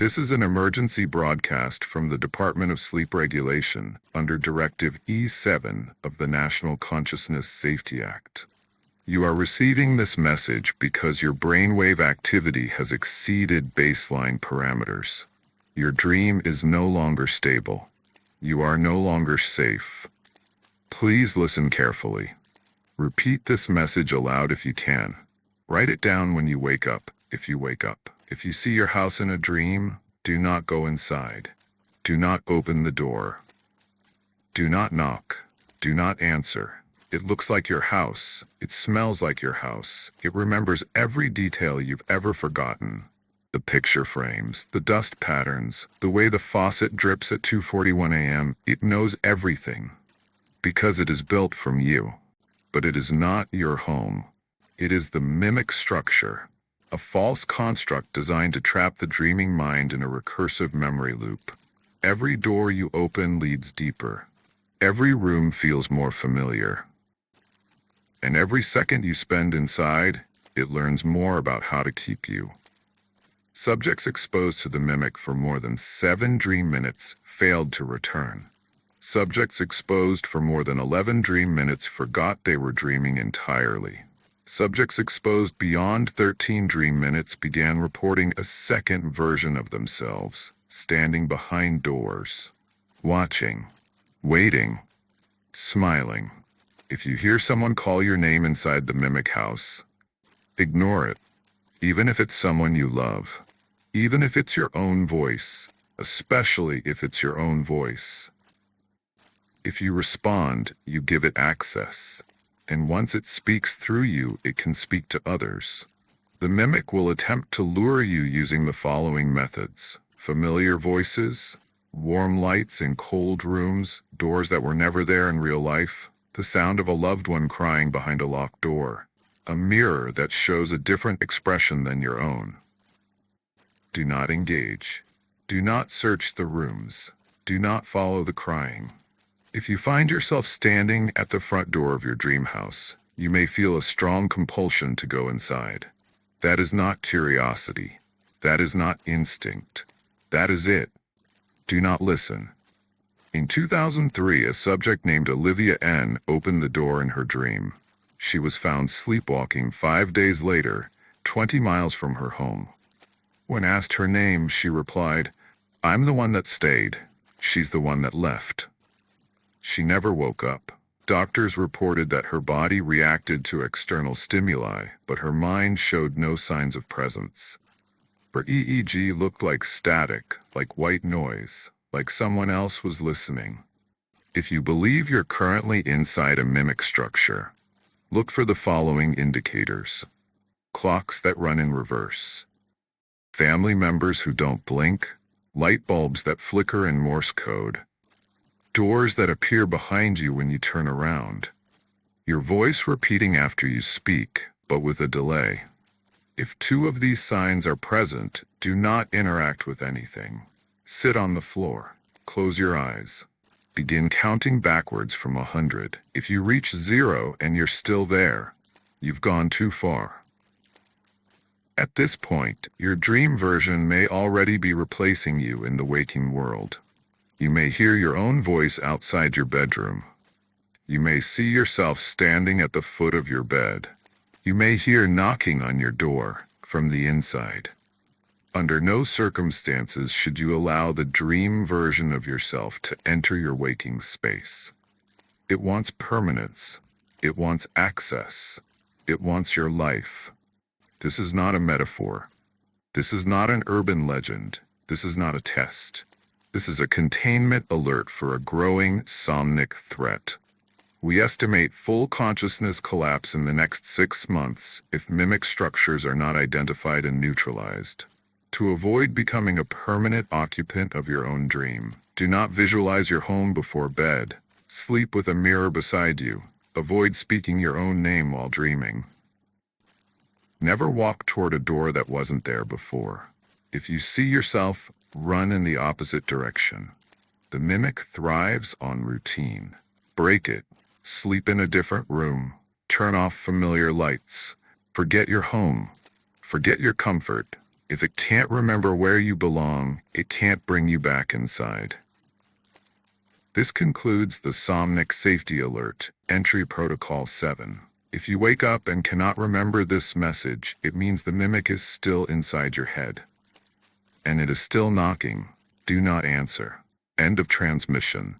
This is an emergency broadcast from the Department of Sleep Regulation under Directive E7 of the National Consciousness Safety Act. You are receiving this message because your brainwave activity has exceeded baseline parameters. Your dream is no longer stable. You are no longer safe. Please listen carefully. Repeat this message aloud if you can. Write it down when you wake up, if you wake up. If you see your house in a dream, do not go inside. Do not open the door. Do not knock. Do not answer. It looks like your house. It smells like your house. It remembers every detail you've ever forgotten. The picture frames, the dust patterns, the way the faucet drips at 2:41 a.m. It knows everything. Because it is built from you. But it is not your home. It is the mimic structure. A false construct designed to trap the dreaming mind in a recursive memory loop. Every door you open leads deeper. Every room feels more familiar. And every second you spend inside, it learns more about how to keep you. Subjects exposed to the mimic for more than 7 dream minutes failed to return. Subjects exposed for more than 11 dream minutes forgot they were dreaming entirely. Subjects exposed beyond 13 dream minutes began reporting a second version of themselves, standing behind doors, watching, waiting, smiling. If you hear someone call your name inside the mimic house, ignore it, even if it's someone you love, even if it's your own voice, especially if it's your own voice. If you respond, you give it access. And once it speaks through you, it can speak to others. The mimic will attempt to lure you using the following methods: familiar voices, warm lights in cold rooms, doors that were never there in real life, the sound of a loved one crying behind a locked door, a mirror that shows a different expression than your own. Do not engage. Do not search the rooms. Do not follow the crying. If you find yourself standing at the front door of your dream house, you may feel a strong compulsion to go inside. That is not curiosity. That is not instinct. That is it. Do not listen. In 2003, a subject named Olivia N. opened the door in her dream. She was found sleepwalking 5 days later, 20 miles from her home. When asked her name, she replied, "I'm the one that stayed. She's the one that left." She never woke up. Doctors reported that her body reacted to external stimuli, but her mind showed no signs of presence. Her EEG looked like static, like white noise, like someone else was listening. If you believe you're currently inside a mimic structure, look for the following indicators: clocks that run in reverse, family members who don't blink, light bulbs that flicker in Morse code, doors that appear behind you when you turn around, your voice repeating after you speak, but with a delay. If 2 of these signs are present, do not interact with anything. Sit on the floor. Close your eyes. Begin counting backwards from 100. If you reach 0 and you're still there, you've gone too far. At this point, your dream version may already be replacing you in the waking world. You may hear your own voice outside your bedroom. You may see yourself standing at the foot of your bed. You may hear knocking on your door from the inside. Under no circumstances should you allow the dream version of yourself to enter your waking space. It wants permanence. It wants access. It wants your life. This is not a metaphor. This is not an urban legend. This is not a test. This is a containment alert for a growing somnic threat. We estimate full consciousness collapse in the next 6 months if mimic structures are not identified and neutralized. To avoid becoming a permanent occupant of your own dream, do not visualize your home before bed. Sleep with a mirror beside you. Avoid speaking your own name while dreaming. Never walk toward a door that wasn't there before. If you see yourself, run in the opposite direction. The mimic thrives on routine. Break it. Sleep in a different room. Turn off familiar lights. Forget your home. Forget your comfort. If it can't remember where you belong, it can't bring you back inside. This concludes the Somnic Safety Alert, Entry Protocol 7. If you wake up and cannot remember this message, it means the mimic is still inside your head. And it is still knocking. Do not answer. End of transmission.